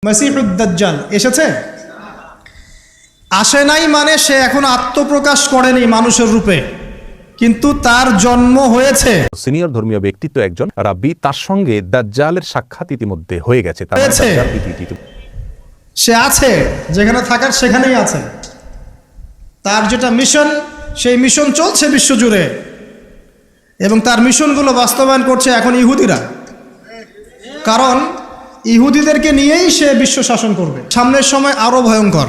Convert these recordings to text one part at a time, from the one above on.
মাসিহুদ দাজ্জাল এসেছে, আসে নাই মানে সে এখন আত্মপ্রকাশ করেনি মানুষের রূপে, কিন্তু তার জন্ম হয়েছে। সিনিয়র ধর্মীয় ব্যক্তিত্ব একজন রাব্বি, তার সঙ্গে দাজ্জালের সাক্ষাৎ ইতিমধ্যে হয়ে গেছে। সে আছে, যেখানে থাকার সেখানেই আছে। তার যেটা মিশন, সেই মিশন চলছে বিশ্বজুড়ে, এবং তার মিশনগুলো বাস্তবায়ন করছে এখন ইহুদিরা। কারণ ইহুদিদেরকে নিয়েই সে বিশ্ব শাসন করবে। সামনের সময় আরও ভয়ঙ্কর।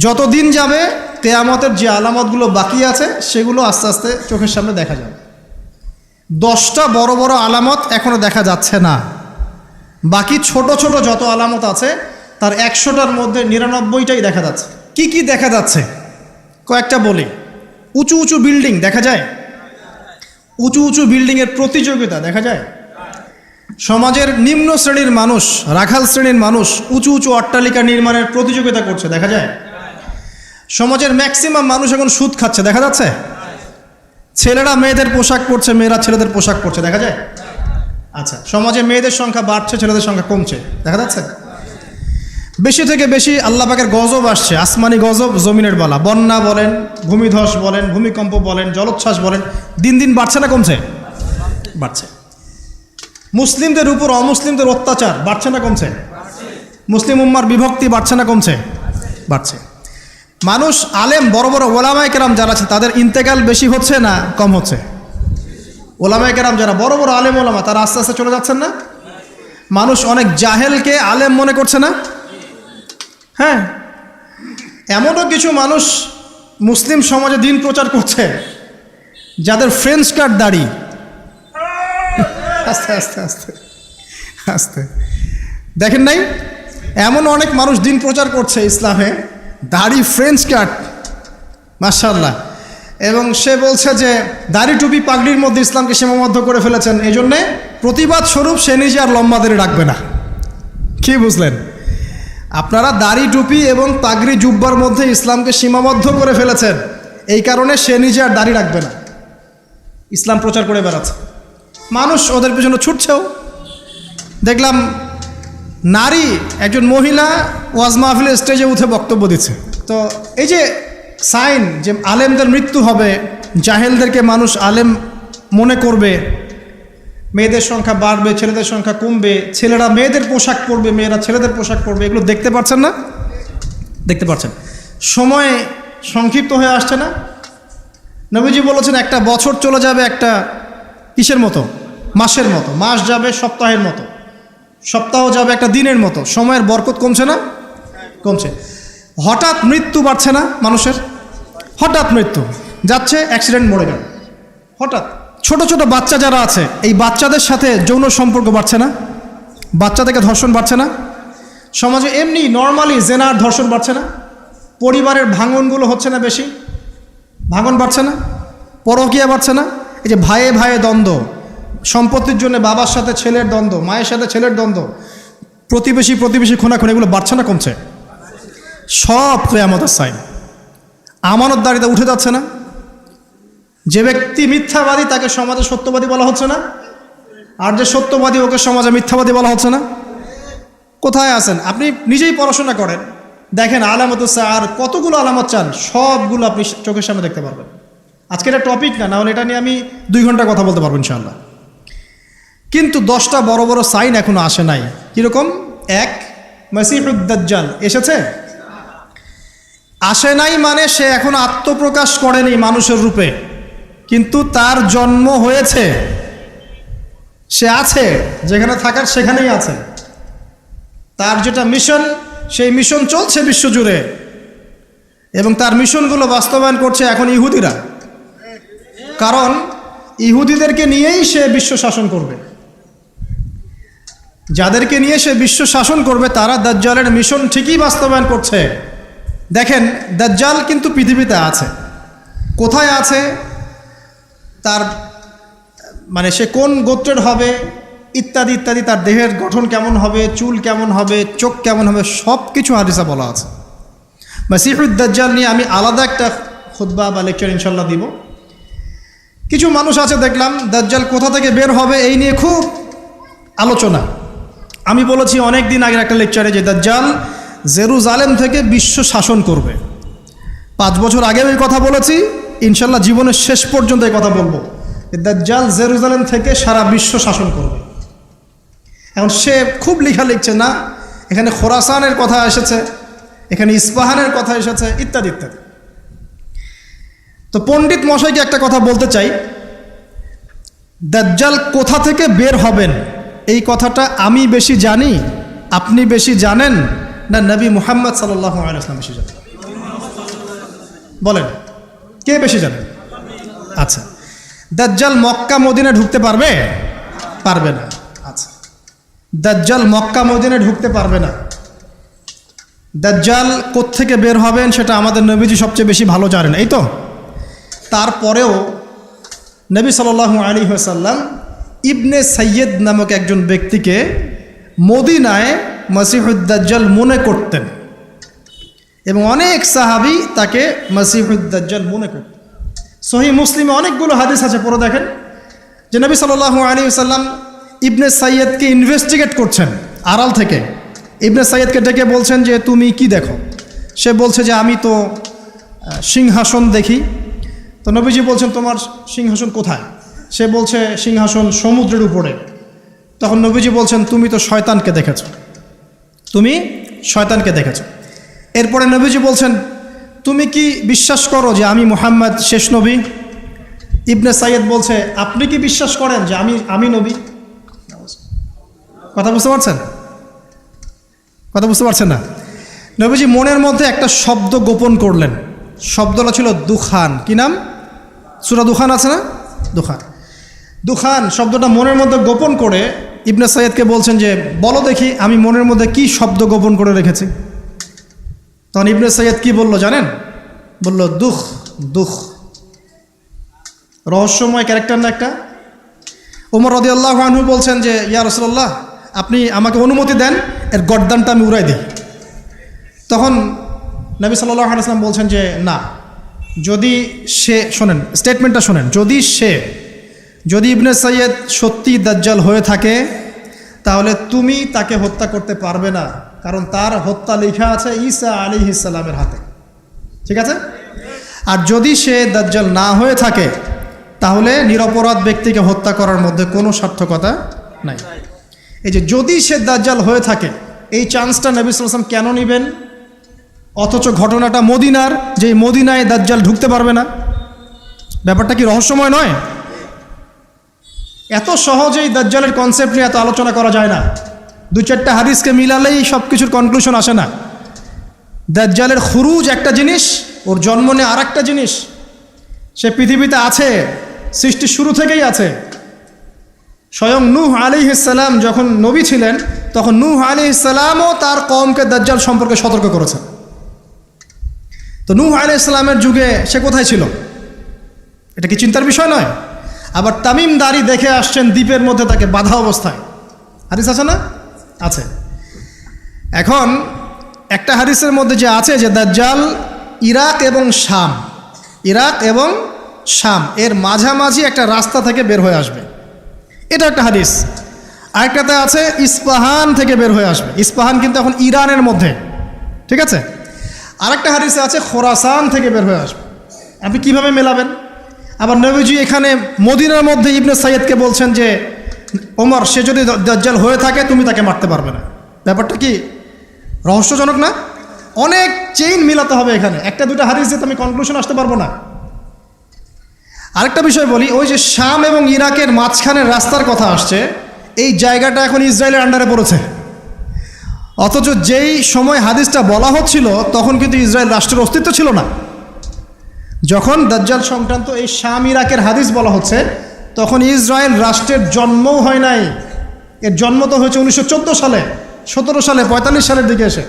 যত দিন যাবে কিয়ামতের যে আলামতগুলো বাকি আছে সেগুলো আস্তে আস্তে চোখের সামনে দেখা যাবে। 10টা বড় বড় আলামত এখনো দেখা যাচ্ছে না, বাকি ছোট ছোট যত আলামত আছে তার 100টার মধ্যে 99টাই দেখা যাচ্ছে। কি কি দেখা যাচ্ছে কয়েকটা বলি। উঁচু উঁচু বিল্ডিং দেখা যায়, উঁচু উঁচু বিল্ডিংয়ের প্রতিযোগিতা দেখা যায়। সমাজের নিম্ন শ্রেণীর মানুষ, রাখাল শ্রেণীর মানুষ উঁচু উঁচু অট্টালিকা নির্মাণের প্রতিযোগিতা করছে দেখা যায়। সমাজের ম্যাক্সিমাম মানুষ এখন সুদ খাচ্ছে দেখা যাচ্ছে। ছেলেরা মেয়েদের পোশাক পরছে, মেয়েরা ছেলেদের পোশাক পরছে দেখা যায়। আচ্ছা, সমাজে মেয়েদের সংখ্যা বাড়ছে, ছেলেদের সংখ্যা কমছে দেখা যাচ্ছে। বেশি থেকে বেশি আল্লাহ পাকের গজব আসছে, আসমানি গজব, জমিনের বালা, বন্যা বলেন, ভূমিধস বলেন, ভূমিকম্প বলেন, জলোচ্ছ্বাস বলেন, দিন দিন বাড়ছে না কমছে? বাড়ছে। মুসলিমদের উপর অমুসলিমদের অত্যাচার বাড়ছে না কমছে? মুসলিম উম্মার বিভক্তি বাড়ছে না কমছে? বাড়ছে। মানুষ আলেম, বড় বড় ওলামায়ে কেরাম যারা আছে তাদের ইন্তেকাল বেশি হচ্ছে না কম হচ্ছে? ওলামায়ে কেরাম যারা বড় বড় আলেম ওলামা তারা আস্তে আস্তে চলে যাচ্ছেন না? মানুষ অনেক জাহেলকে আলেম মনে করছে না? হ্যাঁ, এমনও কিছু মানুষ মুসলিম সমাজে দিন প্রচার করছে যাদের ফ্রেঞ্চ কাট দাড়ি। আস্তে আস্তে আস্তে আস্তে দেখেন নাই, এমন অনেক মানুষ দিন প্রচার করছে ইসলামে, দাড়ি ফ্রেঞ্চ কাট, মাশাআল্লাহ। এবং সে বলছে যে দাড়ি টুপি পাগড়ির মধ্যে ইসলামকে সীমাবদ্ধ করে ফেলেছেন, এই জন্যে প্রতিবাদ স্বরূপ সে নিজে আর লম্বা দাড়ি রাখবে না। কি বুঝলেন? আপনারা দাড়ি টুপি এবং পাগড়ি জুব্বার মধ্যে ইসলামকে সীমাবদ্ধ করে ফেলেছেন, এই কারণে সে নিজে আর দাড়ি রাখবে না, ইসলাম প্রচার করে বেড়াচ্ছে। মানুষ ওদের পেছনে ছুটছেও। দেখলাম নারী একজন মহিলা ওয়াজ মাহফিলের স্টেজে উঠে বক্তব্য দিচ্ছে। তো এই যে সাইন যে আলেমদের মৃত্যু হবে, জাহেলদেরকে মানুষ আলেম মনে করবে, মেয়েদের সংখ্যা বাড়বে, ছেলেদের সংখ্যা কমবে, ছেলেরা মেয়েদের পোশাক পরবে, মেয়েরা ছেলেদের পোশাক পরবে, এগুলো দেখতে পাচ্ছেন না? দেখতে পাচ্ছেন। সময় সংক্ষিপ্ত হয়ে আসছে না? নবীজি বলেছেন একটা বছর চলে যাবে একটা কিসের মতো? মাসের মতো। মাস যাবে সপ্তাহের মতো, সপ্তাহ যাবে একটা দিনের মতো। সময়ের বরকত কমছে না? কমছে। হঠাৎ মৃত্যু বাড়ছে না মানুষের? হঠাৎ মৃত্যু যাচ্ছে, অ্যাক্সিডেন্ট, মরে গেল হঠাৎ। ছোট ছোট বাচ্চা যারা আছে, এই বাচ্চাদের সাথে যৌন সম্পর্ক বাড়ছে না? বাচ্চা থেকে ধর্ষণ বাড়ছে না? সমাজে এমনি নর্মালি জেনার ধর্ষণ বাড়ছে না? পরিবারের ভাঙনগুলো হচ্ছে না বেশি? ভাঙন বাড়ছে না? পরকীয়া বাড়ছে না? এই যে ভাইয়ে ভাইয়ে দ্বন্দ্ব, সম্পত্তির জন্য বাবার সাথে ছেলের দ্বন্দ্ব, মায়ের সাথে ছেলের দ্বন্দ্ব, প্রতিবেশী প্রতিবেশী খুনাখুনি, এগুলো বাড়ছে না কমছে? সব কিয়ামতের সাইন। আমানতদারিতা উঠে যাচ্ছে না? যে ব্যক্তি মিথ্যাবাদী তাকে সমাজে সত্যবাদী বলা হচ্ছে না? আর যে সত্যবাদী ওকে সমাজে মিথ্যাবাদী বলা হচ্ছে না? কোথায় আছেন? আপনি নিজেই পড়াশোনা করেন, দেখেন আলামত আর কতগুলো আলামত চান, সবগুলো আপনি চোখের সামনে দেখতে পারবেন। আজকে এটা টপিক না, হলে এটা নিয়ে আমি 2 ঘন্টা কথা বলতে পারবো ইনশাআল্লাহ। কিন্তু 10টা বড় বড় সাইন এখনো আসে নাই। কিরকম? 1, মাসিহুদ দাজ্জাল এসেছে, আসে নাই মানে সে এখন আত্মপ্রকাশ করেনি মানুষের রূপে, কিন্তু তার জন্ম হয়েছে। সে আছে, যেখানে থাকার সেখানেই আছে। তার যেটা মিশন, সেই মিশন চলছে বিশ্বজুড়ে, এবং তার মিশনগুলো বাস্তবায়ন করছে এখন ইহুদিরা। কারণ ইহুদিদেরকে নিয়েই সে বিশ্ব শাসন করবে। যাদেরকে নিয়ে সে বিশ্ব শাসন করবে তারা দাজ্জালের মিশন ঠিকই বাস্তবায়ন করছে। দেখেন, দাজ্জাল কিন্তু পৃথিবীতে আছে। কোথায় আছে, তার মানে সে কোন গোত্রের হবে ইত্যাদি ইত্যাদি, তার দেহের গঠন কেমন হবে, চুল কেমন হবে, চোখ কেমন হবে, সব কিছু হাদিসে বলা আছে। মাসিহুদ দাজ্জাল নিয়ে আমি আলাদা একটা খুতবা বা লেকচার ইনশাল্লাহ দিব। কিছু মানুষ আছে দেখলাম দাজ্জাল কোথা থেকে বের হবে এই নিয়ে খুব আলোচনা, আমি বলেছি অনেক দিন আগের একটা লেকচারে যে দাজ্জাল জেরুজালেম থেকে বিশ্ব শাসন করবে। 5 বছর আগেও এই কথা বলেছি, ইনশাল্লাহ জীবনের শেষ পর্যন্ত এই কথা বলবো। দাজ্জাল জেরুজালেম থেকে সারা বিশ্ব শাসন করবে। এখন সে খুব লেখা লিখছে না, এখানে খোরাসানের কথা এসেছে, এখানে ইস্পাহানের কথা এসেছে, ইত্যাদি ইত্যাদি। তো পণ্ডিত মশাইকে একটা কথা বলতে চাই, দাজ্জাল কোথা থেকে বের হবেন এই কথাটা আমি বেশি জানি, আপনি বেশি জানেন, না নবী মুহাম্মদ সাল্লাল্লাহু আলাইহি ওয়াসাল্লাম বেশি জানেন? বলেন কে বেশি জানেন? আচ্ছা, দাজ্জাল মক্কা মদিনা ঢুকতে পারবে? পারবে না। আচ্ছা, দাজ্জাল মক্কা মদিনা ঢুকতে পারবে না। দাজ্জাল কোত্থেকে বের হবেন সেটা আমাদের নবীজি সবচেয়ে বেশি ভালো জানেন, এই তো। তারপরেও নবী সাল্লাল্লাহু আলাইহি ওয়াসাল্লাম ইবনে সাইয়্যিদ নামক একজন ব্যক্তিকে মদিনায় মসিহুদ দাজ্জাল মনে করতেন, এবং অনেক সাহাবী তাকে মসিহুদ দাজ্জাল মনে করতেন। সহিহ মুসলিমে অনেকগুলো হাদিস আছে, পড়ে দেখেন যে নবী সাল্লাল্লাহু আলাইহি ওয়াসাল্লাম ইবনে সাইয়্যিদকে ইনভেস্টিগেট করছেন আড়াল থেকে। ইবনে সাইয়্যিদকে ডেকে বলছেন যে তুমি কি দেখো? সে বলছে যে আমি তো সিংহাসন দেখি। তো নবীজি বলছেন তোমার সিংহাসন কোথায়? সে বলছে সিংহাসন সমুদ্রের উপরে। তখন নবীজি বলছেন তুমি তো শয়তানকে দেখেছো, তুমি শয়তানকে দেখেছো। এরপরে নবীজি বলছেন তুমি কি বিশ্বাস করো যে আমি মুহাম্মদ শেষ নবী? ইবনে সাইয়্যিদ বলছে আপনি কি বিশ্বাস করেন যে আমি নবী? কথা বুঝতে পারছেন? কথা বুঝতে পারছেন না? নবীজি মনের মধ্যে একটা শব্দ গোপন করলেন, শব্দটা ছিল দুখান। কি নাম? সূরা দুখান আছে না? দুখান। দুখান শব্দটা মনের মধ্যে গোপন করে ইবনে সাইয়্যিদকে বলছেন যে বলো দেখি আমি মনের মধ্যে কি শব্দ গোপন করে রেখেছি। তখন ইবনে সাইয়্যিদ কি বলল জানেন? বলল দুখ। দুখ রহস্যময় ক্যারেক্টার না একটা? ওমর রাদিয়াল্লাহু আনহু বলছেন যে ইয়া রাসূলুল্লাহ আপনি আমাকে অনুমতি দেন, এর গর্দানটা আমি উড়াই দিই। তখন নবী সাল্লাল্লাহু আলাইহি ওয়াসাল্লাম বলছেন যে না, যদি সে, শোনেন স্টেটমেন্টটা শোনেন, যদি ইবনে সাইয়্যিদ সত্যি দাজ্জাল হয়ে থাকে তাহলে তুমি তাকে হত্যা করতে পারবে না, কারণ তার হত্যা লেখা আছে ঈসা আলাইহিস সালামের হাতে। ঠিক আছে? আর যদি সে দাজ্জাল না হয়ে থাকে তাহলে নিরপরাধ ব্যক্তিকে হত্যা করার মধ্যে কোনো সার্থকতা নাই। এই যে যদি সে দাজ্জাল হয়ে থাকে, এই চান্সটা নবী সাল্লাল্লাহু আলাইহি ওয়াসাল্লাম কেন নেবেন? অথচ ঘটনাটা মদিনার, যে মদিনায় দাজ্জাল ঢুকতে পারবে না। ব্যাপারটা কি রহস্যময় নয়? এত সহজেই দাজ্জালের কনসেপ্ট নিয়ে এত আলোচনা করা যায় না। 2-4টা হাদিসকে মিলালেই সব কিছুর কনক্লুশন আসে না। দাজ্জালের খুরুজ একটা জিনিস, ওর জন্ম নিয়ে আর একটা জিনিস। সে পৃথিবীতে আছে, সৃষ্টির শুরু থেকেই আছে। স্বয়ং নূহ আলাইহিস সালাম যখন নবী ছিলেন তখন নূহ আলাইহিস সালামও তার কওমকে দাজ্জাল সম্পর্কে সতর্ক করেছেন। তো নূহ আলাইহিস সালামের যুগে সে কোথায় ছিল? এটা কি চিন্তার বিষয় নয়? আবার তামিম দাড়ি দেখে আসছেন দ্বীপের মধ্যে তাকে বাধা অবস্থায়। হাদিস আছে না? আছে। এখন একটা হাদিসের মধ্যে যে আছে যে দাজ্জাল ইরাক এবং শাম এর মাঝামাঝি একটা রাস্তা থেকে বের হয়ে আসবে, এটা একটা হাদিস। আরেকটাতে আছে ইস্পাহান থেকে বের হয়ে আসবে। ইস্পাহান কিন্তু এখন ইরানের মধ্যে, ঠিক আছে? আরেকটা হাদিসে আছে খোরাসান থেকে বের হয়ে আসবে। আপনি কিভাবে মেলাবেন? আবার নবীজি এখানে মদিনার মধ্যে ইবনে সাইয়্যিদকে বলছেন যে ওমর সে যদি দাজ্জাল হয়ে থাকে তুমি তাকে মারতে পারবে না। ব্যাপারটা কি রহস্যজনক না? অনেক চেইন মিলাতে হবে এখানে, একটা দুটা হাদিস দিয়ে আমি কনক্লুশন আসতে পারবো না। আরেকটা বিষয় বলি, ওই যে শাম এবং ইরাকের মাঝখানের রাস্তার কথা আসছে, এই জায়গাটা এখন ইসরায়েলের আন্ডারে পড়েছে। অথচ যেই সময় হাদিসটা বলা হচ্ছিল তখন কিন্তু ইসরায়েল রাষ্ট্রের অস্তিত্ব ছিল না। যখন দাজ্জাল সংক্রান্ত এই শাম ইরাকের হাদিস বলা হচ্ছে তখন ইসরায়েল রাষ্ট্রের জন্মও হয় নাই। এর জন্ম তো হয়েছে 1914 সালে, 17 সালে, 45 সালের দিকে এসে।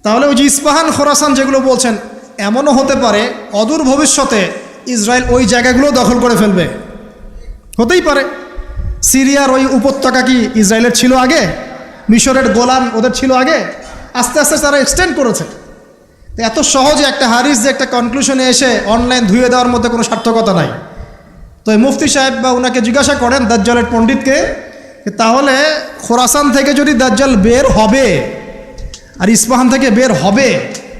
তাহলে ওই যে ইস্পাহান খোরাসান যেগুলো বলছেন, এমনও হতে পারে অদূর ভবিষ্যতে ইসরায়েল ওই জায়গাগুলো দখল করে ফেলবে, হতেই পারে। সিরিয়ার ওই উপত্যকা কি ইসরায়েলের ছিল আগে? মিশরের গোলান ওদের ছিল আগে? আস্তে আস্তে তারা এক্সটেন্ড করেছে। এত সহজে একটা হাদিস যে একটা কনক্লুশনে এসে অনলাইন ধুয়ে দেওয়ার মধ্যে কোনো সার্থকতা নাই। তো এই মুফতি সাহেব বা ওনাকে জিজ্ঞাসা করেন দাজ্জালের পণ্ডিতকে তাহলে খোরাসান থেকে যদি দাজ্জাল বের হবে আর ইস্পাহান থেকে বের হবে,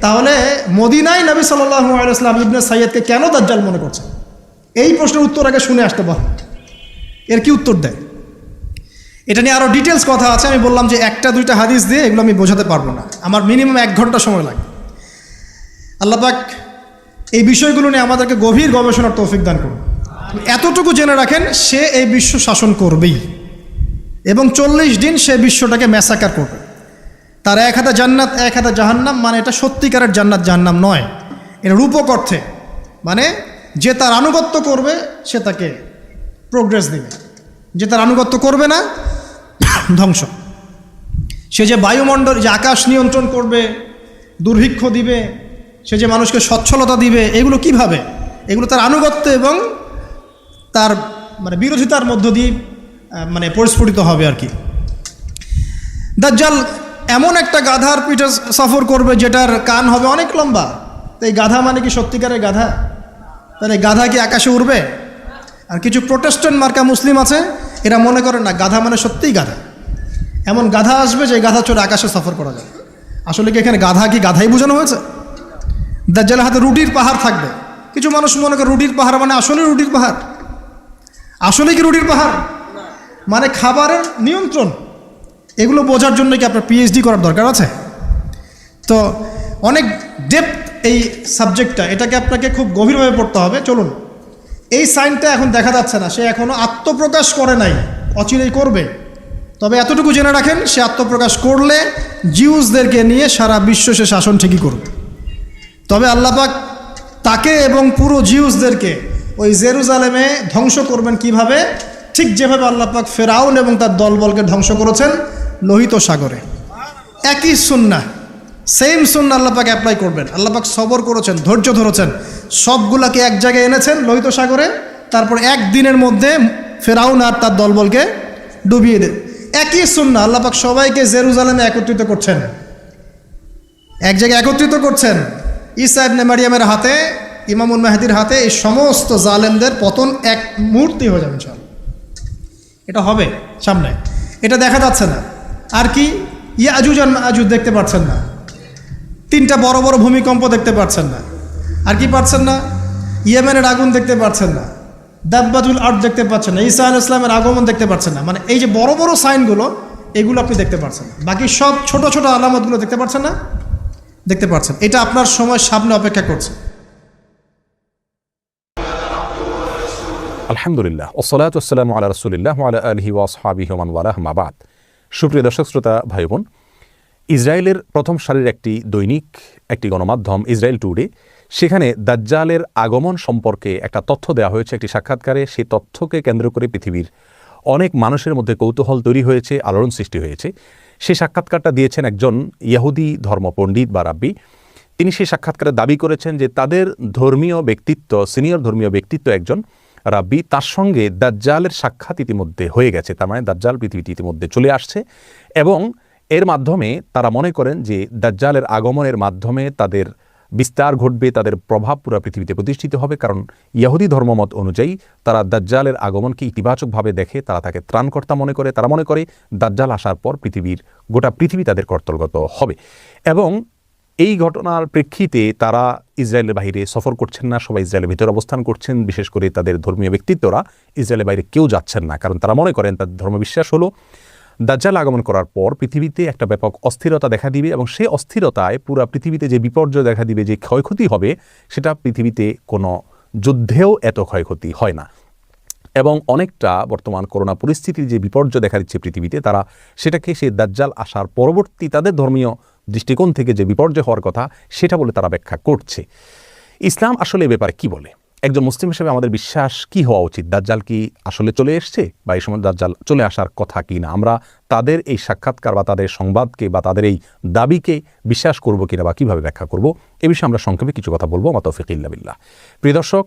তাহলে মদিনায় নবী সাল্লাল্লাহু আলাইহি ওয়াসাল্লাম ইবনে সাইয়্যদকে কেন দাজ্জাল মনে করছেন? এই প্রশ্নের উত্তর আগে শুনে আসতে পারেন, এর কি উত্তর দেয়। এটা নিয়ে আরও ডিটেলস কথা আছে, আমি বললাম যে একটা দুইটা হাদিস দিয়ে এগুলো আমি বোঝাতে পারবো না, আমার মিনিমাম 1 ঘন্টা সময় লাগে। আল্লাহ পাক এই বিষয়গুলো নিয়ে আমাদেরকে গভীর গবেষণার তৌফিক দান করুন। এতটুকু জেনে রাখেন, সে এই বিশ্ব শাসন করবেই এবং 40 দিন সে বিশ্বটাকে ম্যাসাকার করবে। তার 1 হাতে জান্নাত 1 হাতে জাহান্নাম, মানে এটা সত্যিকারের জান্নাত জাহান্নাম নয়, এটা রূপক অর্থে, মানে যে তার আনুগত্য করবে সে তাকে প্রোগ্রেস দিবে, যে তার আনুগত্য করবে না ধ্বংস। সে যে বায়ুমণ্ডল, যে আকাশ নিয়ন্ত্রণ করবে, দুর্ভিক্ষ দিবে, সে যে মানুষকে সচ্ছলতা দিবে, এগুলো কিভাবে? এগুলো তার আনুগত্য এবং তার মানে বিরোধিতার মধ্য দিয়ে মানে পরিস্ফুটিত হবে আর কি। দাজ্জাল এমন একটা গাধার পিঠে সফর করবে যেটার কান হবে অনেক লম্বা। তো এই গাধা মানে কি সত্যিকারের গাধা? তাহলে গাধা কি আকাশে উড়বে? আর কিছু প্রোটেস্ট্যান্ট মার্কা মুসলিম আছে, এরা মনে করে না গাধা মানে সত্যিই গাধা। এমন গাধা আসবে যে গাধা চড়ে আকাশে সফর করা যাবে। আসলে কি এখানে গাধা কি গাধাই বোঝানো হয়েছে? দাজ্জালের হাতে রুটির পাহাড় থাকবে। কিছু মানুষ মনে করে রুটির পাহাড় মানে আসলে রুটির পাহাড়। আসলে কি রুটির পাহাড় মানে খাবারের নিয়ন্ত্রণ? এগুলো বোঝার জন্য কি আপনার পিএইচডি করার দরকার আছে? তো অনেক ডেপথ এই সাবজেক্টটা, এটাকে আপনাকে খুব গভীরভাবে পড়তে হবে। চলুন, এই সাইনটা এখন দেখা যাচ্ছে না, সে এখনও আত্মপ্রকাশ করে নাই, অচিরেই করবে। তবে এতটুকু জেনে রাখেন, সে আত্মপ্রকাশ করলে জিউসদেরকে নিয়ে সারা বিশ্ব সে শাসন ঠিকই করবে। তবে আল্লাহ পাক তাকে এবং পুরো জিউসদেরকে ওই জেরুজালেমে ধ্বংস করবেন কিভাবে? ঠিক যেভাবে আল্লাহ পাক ফেরাউন এবং তার দলবলকে ধ্বংস করেছেন লোহিত সাগরে। একই সুন্নাহ, সেম সুন্নাহ আল্লাহ পাক অ্যাপ্লাই করবেন। আল্লাহ পাক সবর করেছেন, ধৈর্য ধরেছেন, সবগুলাকে এক জায়গায় এনেছেন লোহিত সাগরে, তারপর 1 দিনের মধ্যে ফেরাউন আর তার দলবলকে ডুবিয়ে দেন। একই সুন্নাহ আল্লাহ পাক সবাইকে জেরুজালেমে একত্রিত করছেন, এক জায়গায় একত্রিত করছেন। ঈসা ইবনে মারিয়ামের হাতে, ইমামুল মাহদির হাতে এই সমস্ত জালেমদের পতন এক মুহূর্তে হয়ে যাবে ইনশাআল্লাহ। এটা হবে সামনে, এটা দেখা যাচ্ছে না। আর কি? ইয়াজুজ আর মাজুজ দেখতে পাচ্ছেন না, 3টা বড় বড় ভূমিকম্প দেখতে পাচ্ছেন না। আর কি পাচ্ছেন না? ইয়েমেনের আগুন দেখতে পাচ্ছেন না, দাব্বাতুল আর্থ দেখতে পাচ্ছেন না, ঈসা আলাইহিস সালামের আগমন দেখতে পাচ্ছেন না। মানে এই যে বড় বড় সাইনগুলো, এগুলো আপনি দেখতে পাচ্ছেন না। বাকি সব ছোট ছোট আলামতগুলো দেখতে পাচ্ছেন না? দেখতে পাচ্ছেন। এটা আপনার সময় সামনে অপেক্ষা করছে। আলহামদুলিল্লাহ, ওসসালাতু ওয়াসসালামু আলা রাসূলিল্লাহ ওয়া আলা আলিহি ওয়া আসহাবিহি ওয়া মান ওয়ালাহ, মা বাদ। সুপ্রিয় দর্শক শ্রোতা ভাই বোন, ইসরায়েলের প্রথম সারির একটি দৈনিক, একটি গণমাধ্যম ইসরায়েল টুডে, সেখানে দাজ্জালের আগমন সম্পর্কে একটা তথ্য দেওয়া হয়েছে একটি সাক্ষাৎকারে। সেই তথ্যকে কেন্দ্র করে পৃথিবীর অনেক মানুষের মধ্যে কৌতূহল তৈরি হয়েছে, আলোড়ন সৃষ্টি হয়েছে। সেই সাক্ষাৎকারটা দিয়েছেন একজন ইহুদি ধর্ম পণ্ডিত বা রাব্বি। তিনি সেই সাক্ষাৎকারে দাবি করেছেন যে তাদের ধর্মীয় ব্যক্তিত্ব, সিনিয়র ধর্মীয় ব্যক্তিত্ব একজন রাব্বি, তার সঙ্গে দাজ্জালের সাক্ষাৎ ইতিমধ্যে হয়ে গেছে। তার মানে দাজ্জাল পৃথিবীতে ইতিমধ্যে চলে আসছে এবং এর মাধ্যমে তারা মনে করেন যে দাজ্জালের আগমনের মাধ্যমে তাদের বিস্তার ঘটবে, তাদের প্রভাব পুরো পৃথিবীতে প্রতিষ্ঠিত হবে। কারণ ইহুদি ধর্মমত অনুযায়ী তারা দাজ্জালের আগমনকে ইতিবাচকভাবে দেখে, তারা তাকে ত্রাণকর্তা মনে করে। তারা মনে করে দাজ্জাল আসার পর গোটা পৃথিবী তাদের কর্তৃগত হবে। এবং এই ঘটনার প্রেক্ষিতে তারা ইসরায়েলের বাইরে সফর করছেন না, সবাই ইসরায়েলের ভিতরে অবস্থান করছেন। বিশেষ করে তাদের ধর্মীয় ব্যক্তিত্বরা ইসরায়েলের বাইরে কেউ যাচ্ছেন না, কারণ তারা মনে করেন তাদের ধর্মবিশ্বাস হলো দাজ্জাল আগমন করার পর পৃথিবীতে একটা ব্যাপক অস্থিরতা দেখা দিবে এবং সেই অস্থিরতায় পুরো পৃথিবীতে যে বিপর্যয় দেখা দিবে, যে ক্ষয়ক্ষতি হবে, সেটা পৃথিবীতে কোনো যুদ্ধেও এত ক্ষয়ক্ষতি হয় না। এবং অনেকটা বর্তমান করোনা পরিস্থিতির যে বিপর্যয় দেখা দিচ্ছে পৃথিবীতে, তারা সেটাকে সেই দাজ্জাল আসার পরবর্তী তাদের ধর্মীয় দৃষ্টিকোণ থেকে যে বিপর্যয় হওয়ার কথা সেটা বলে তারা ব্যাখ্যা করছে। ইসলাম আসলে এ ব্যাপারে কি বলে? একজন মুসলিম হিসেবে আমাদের বিশ্বাস কি হওয়া উচিত? দাজ্জাল কি আসলে চলে এসছে, বা এই সময় দাজ্জাল চলে আসার কথা কি না? আমরা তাদের এই সাক্ষাৎকার বা তাদের সংবাদকে বা তাদের এই দাবিকে বিশ্বাস করব কিনা বা কীভাবে ব্যাখ্যা করব, এ বিষয়ে আমরা সংক্ষেপে কিছু কথা বলবো। মা তৌফিক ইল্লা বিল্লাহ। প্রিয় দর্শক,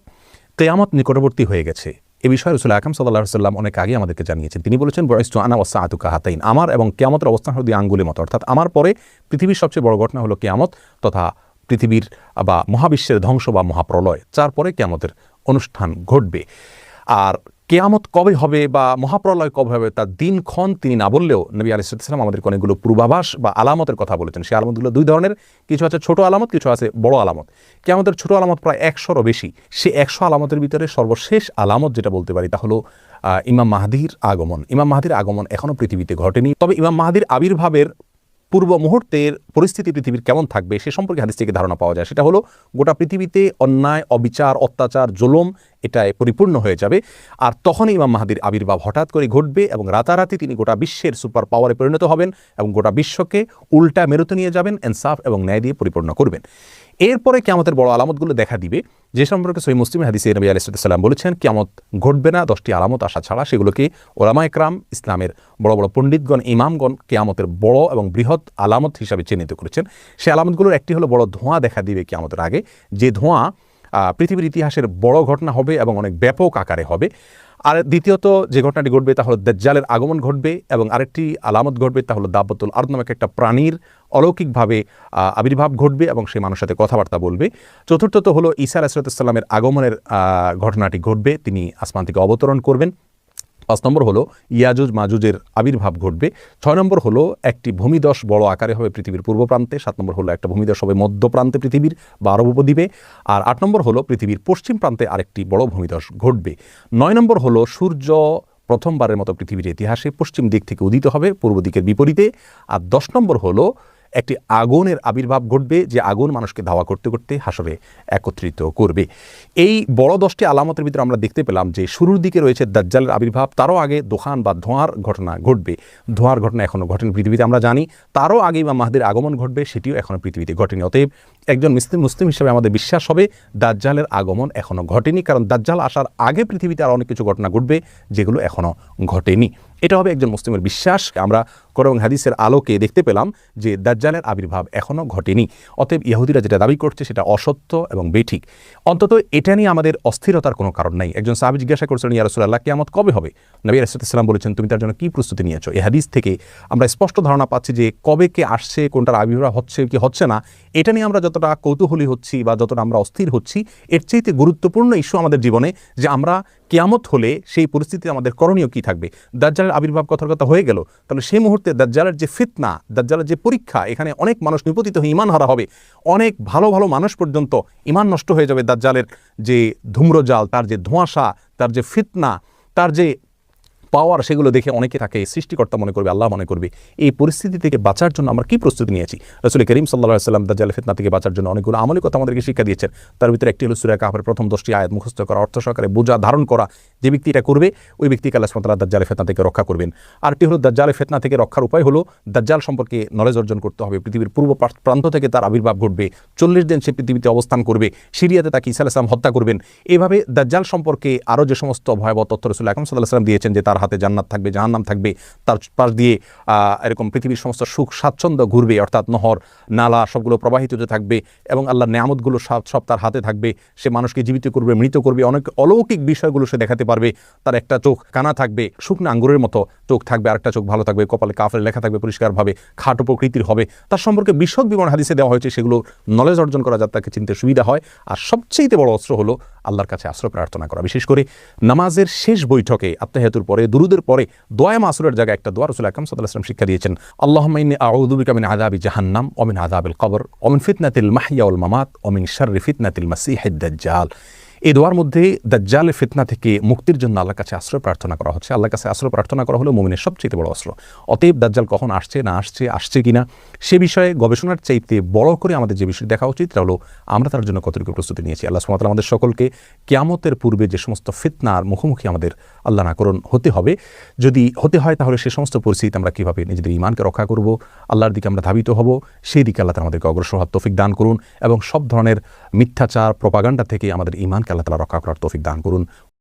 কিয়ামত নিকটবর্তী হয়ে গেছে। এ বিষয়ে রাসূল আকরাম সাল্লাল্লাহু আলাইহি ওয়াসাল্লাম অনেক আগে আমাদেরকে জানিয়েছেন। তিনি বলেছেন, বুইসতু আনা ওয়াস সাআতু কাহাতাইন, আমার এবং কিয়ামতের অবস্থান হলো দুই আঙ্গুলের মতো। অর্থাৎ আমার পরে পৃথিবীর সবচেয়ে বড় ঘটনা হলো কিয়ামত তথা পৃথিবীর বা মহাবিশ্বের ধ্বংস বা মহাপ্রলয়। তারপরে কিয়ামতের অনুষ্ঠান ঘটবে। আর কেয়ামত কবে হবে বা মহাপ্রলয় কবে হবে তার দিনক্ষণ তিনি না বললেও নবী আলাইহিস সালাম আমাদেরকে অনেকগুলো পূর্বাভাস বা আলামতের কথা বলেছেন। সেই আলামতগুলো দুই ধরনের, কিছু আছে ছোট আলামত, কিছু আছে বড় আলামত। কেয়ামতের ছোট আলামত প্রায় 100রও বেশি। সে 100 আলামতের ভিতরে সর্বশেষ আলামত যেটা বলতে পারি তা হলো ইমাম মাহদির আগমন। ইমাম মাহদির আগমন এখনও পৃথিবীতে ঘটেনি, তবে ইমাম মাহদির আবির্ভাবের পূর্ব মুহূর্তের পরিস্থিতি পৃথিবীর কেমন থাকবে সে সম্পর্কে হাদিস থেকে ধারণা পাওয়া যায়। সেটা হলো গোটা পৃথিবীতে অন্যায়, অবিচার, অত্যাচার, জুলুম এটায় পরিপূর্ণ হয়ে যাবে। আর তখনই ইমাম মাহদির আবির্ভাব হঠাৎ করে ঘটবে এবং রাতারাতি তিনি গোটা বিশ্বের সুপার পাওয়ারে পরিণত হবেন এবং গোটা বিশ্বকে উল্টা মেরুতে নিয়ে যাবেন, ইনসাফ এবং ন্যায় দিয়ে পরিপূর্ণ করবেন। এরপরে কিয়ামতের বড় আলামতগুলো দেখা দিবে, যে সম্পর্কে সহিহ মুসলিমের হাদিসে নবী আলাইহিস সালাম বলেছেন কিয়ামত ঘটবে না 10টি আলামত আসা ছাড়া। সেগুলোকে ওলামায়ে কেরাম, ইসলামের বড় বড় পণ্ডিতগণ, ইমামগণ কিয়ামতের বড় এবং বৃহৎ আলামত হিসাবে চিহ্নিত করেছেন। সেই আলামতগুলোর একটি হলো বড় ধোঁয়া দেখা দিবে কিয়ামতের আগে, যে ধোঁয়া পৃথিবীর ইতিহাসের বড় ঘটনা হবে এবং অনেক ব্যাপক আকারে হবে। আর দ্বিতীয়ত যে ঘটনাটি ঘটবে তা হলো দাজ্জালের আগমন ঘটবে, এবং আরেকটি আলামত ঘটবে তা হলো দাব্বাতুল আরদ নামক একটা প্রাণীর অলৌকিকভাবে আবির্ভাব ঘটবে এবং সেই মানুষের সাথে কথাবার্তা বলবে। চতুর্থত হলো ঈসা আলাইহিস সালামের আগমনের ঘটনাটি ঘটবে, তিনি আসমান থেকে অবতরণ করবেন। 5 নম্বর হলো ইয়াজুজ মাজুজের আবির্ভাব ঘটবে। 6 নম্বর হলো একটি ভূমিধস বড় আকারে হবে পৃথিবীর পূর্ব প্রান্তে। 7 নম্বর হলো একটা ভূমিধস হবে মধ্য প্রান্তে পৃথিবীর বা আরব উপদ্বীপে। আর 8 নম্বর হলো পৃথিবীর পশ্চিম প্রান্তে আরেকটি বড় ভূমিধস ঘটবে। 9 নম্বর হলো সূর্য প্রথমবারের মতো পৃথিবীর ইতিহাসে পশ্চিম দিক থেকে উদিত হবে পূর্ব দিকের বিপরীতে। আর 10 নম্বর হলো একটি আগুনের আবির্ভাব ঘটবে, যে আগুন মানুষকে ধাওয়া করতে করতে হাসরে একত্রিত করবে। এই বড় 10টি আলামতের ভিতরে আমরা দেখতে পেলাম যে শুরুর দিকে রয়েছে দাজ্জালের আবির্ভাব, তারও আগে দোকান বা ধোঁয়ার ঘটনা ঘটবে। ধোঁয়ার ঘটনা এখনও ঘটেনি পৃথিবীতে, আমরা জানি। তারও আগে ইমাম মাহদির আগমন ঘটবে, সেটিও এখনও পৃথিবীতে ঘটেনি। অতএব একজন মুসলিম হিসেবে আমাদের বিশ্বাস হবে দাজ্জালের আগমন এখনও ঘটেনি, কারণ দাজ্জাল আসার আগে পৃথিবীতে আরও অনেক কিছু ঘটনা ঘটবে যেগুলো এখনও ঘটেনি। এটা হবে একজন মুসলিমের বিশ্বাস। আমরা কোরআন হাদিসের আলোকে দেখতে পেলাম যে দাজ্জালের আবির্ভাব এখনও ঘটেনি। অতএব ইহুদিরা যেটা দাবি করছে সেটা অসত্য এবং বেঠিক। অন্তত এটা নিয়ে আমাদের অস্থিরতার কোনো কারণ নাই। একজন সাহাবী জিজ্ঞাসা করছিলেন, ইয়া রাসূলুল্লাহ, কিয়ামত কবে হবে? নবী আলাইহিস সালাম বলেছেন, তুমি তার জন্য কি প্রস্তুতি নিয়েছো? এই হাদিস থেকে আমরা স্পষ্ট ধারণা পাচ্ছি যে কবে কে আসছে, কোনটার আবির্ভাব হচ্ছে কি হচ্ছে না, এটা নিয়ে আমরা যতটা কৌতূহলী হচ্ছি বা যতটা আমরা অস্থির হচ্ছি, এর চাইতে গুরুত্বপূর্ণ ইস্যু আমাদের জীবনে যে আমরা কিয়ামত হলে সেই পরিস্থিতিতে আমাদের করণীয় কি থাকবে। দাজ্জালের আবির্ভাব কথার কথা হয়ে গেল, তাহলে সেই মুহূর্তে দাজ্জালের যে ফিতনা, দাজ্জালের যে পরীক্ষা, এখানে অনেক মানুষ নিপতিত হয়ে ঈমান হারা হবে। অনেক ভালো ভালো মানুষ পর্যন্ত ঈমান নষ্ট হয়ে যাবে। দাজ্জালের যে ধূম্রজাল, তার যে ধোঁয়াশা, তার যে ফিতনা, তার যে পাওয়ার, সেগুলো দেখে অনেকে তাকে সৃষ্টিকর্তা মনে করবে, আল্লাহ মনে করবে। এই পরিস্থিতি থেকে বাঁচার জন্য আমরা কি প্রস্তুতি নিয়েছি? রাসূল করিম সাল্লাল্লাহু আলাইহি ওয়াসাল্লাম দাজ্জালের ফিতনা থেকে বাঁচার জন্য অনেকগুলো আমলি কথা আমাদেরকে শিক্ষা দিয়েছেন। তার ভিতরে একটি হলো সূরা কাহফের প্রথম 10টি আয়াত মুখস্থ করা, অর্থ সহকারে বোঝা ধারণ করা। যে ব্যক্তি এটা করবে ওই ব্যক্তিকে আল্লাহ সুবহানাহু ওয়া তাআলা দাজ্জালের ফিতনা থেকে রক্ষা করবেন। আরেকটি হলো দাজ্জালের ফিতনা থেকে রক্ষার উপায় হলো দাজ্জাল সম্পর্কে নলেজ অর্জন করতে হবে। পৃথিবীর পূর্ব প্রান্ত থেকে তার আবির্ভাব ঘটবে, 40 দিন সে পৃথিবীতে অবস্থান করবে, সিরিয়াতে তাকে ঈসা আলাইহিস সালাম হত্যা করবেন। এইভাবে দাজ্জাল সম্পর্কে আরও যে সমস্ত ভয়াবহ তথ্য রাসূল আকরাম সাল্লাল্লাহু আলাইহি ওয়াসাল্লাম দিয়েছেন, যে তার হাতে জান্নাত থাকবে, জাহান্নাম থাকবে, তার পাশ দিয়ে এরকম পৃথিবীর সমস্ত সুখ স্বাচ্ছন্দ্য ঘুরবে, অর্থাৎ নহর নালা সবগুলো প্রবাহিত হতে থাকবে এবং আল্লাহর নেয়ামতগুলো সব তার হাতে থাকবে। সে মানুষকে জীবিত করবে, মৃত করবে, অনেক অলৌকিক বিষয়গুলো সে দেখাতে পারবে। তার একটা চোখ কানা থাকবে, শুকনো আঙ্গুরের মতো চোখ থাকবে, আরেকটা চোখ ভালো থাকবে, কপালে কাফের লেখা থাকবে পরিষ্কারভাবে, খাটো প্রকৃতির হবে। তার সম্পর্কে বিশদ বিবরণ হাদিসে দেওয়া হয়েছে, সেগুলো নলেজ অর্জন করা যাতে তাকে চিনতে সুবিধা হয়। আর সবচেয়ে বড় অস্ত্র হলো আল্লাহর কাছে আশ্রয় প্রার্থনা করা। বিশেষ করে নামাজের শেষ বৈঠকে আত্তাহিয়াতুর পরে, দুরুদের পরে দোয়া মাসুরের জায়গায় একটা দোয়া রাসূল আকরাম সাল্লাল্লাহু আলাইহি ওয়াসাল্লাম শিক্ষা দিয়েছেন, আল্লাহুম্মা ইন্নী আউযু বিকা মিন আযাবি জাহান্নাম ওয়া মিন আযাবিল কবর ওয়া মিন ফিতনাতিল মাহইয়া ওয়াল মামাত ওয়া মিন শাররি ফিতনাতিল মাসীহিদ দাজ্জাল। এই দোয়ার মধ্যে দাজ্জালের ফিতনা থেকে মুক্তির জন্য আল্লাহর কাছে আশ্রয় প্রার্থনা করা হচ্ছে। আল্লাহর কাছে আশ্রয় প্রার্থনা করা হলো মুমিনের সবচেয়ে বড় অস্ত্র। অতএব দাজ্জাল কখন আসছে না আসছে কিনা সে বিষয়ে গবেষণার চাইতে বড় করে আমাদের যে বিষয় দেখা উচিত তা হলো আমরা তার জন্য কতটুকু প্রস্তুতি নিয়েছি। আল্লাহ সুবহানাহু ওয়া তাআলা আমাদের সকলকে কিয়ামতের পূর্বে যে সমস্ত ফিতনার মুখোমুখি আমাদের আল্লাহ না করুন হতে হবে, যদি হতে হয় তাহলে সে সমস্ত পরিস্থিতিতে আমরা কীভাবে নিজেদের ঈমানকে রক্ষা করব, আল্লাহর দিকে আমরা ধাবিত হব, সেই দিকে আল্লাহ তাআলা আমাদেরকে অগ্রসর হওয়ার তৌফিক দান করুন এবং সব ধরনের মিথ্যাচার প্রপাগান্ডা থেকে আমাদের ঈমানকে আল্লাহ তাআলা রক্ষা করার তৌফিক দান করুন।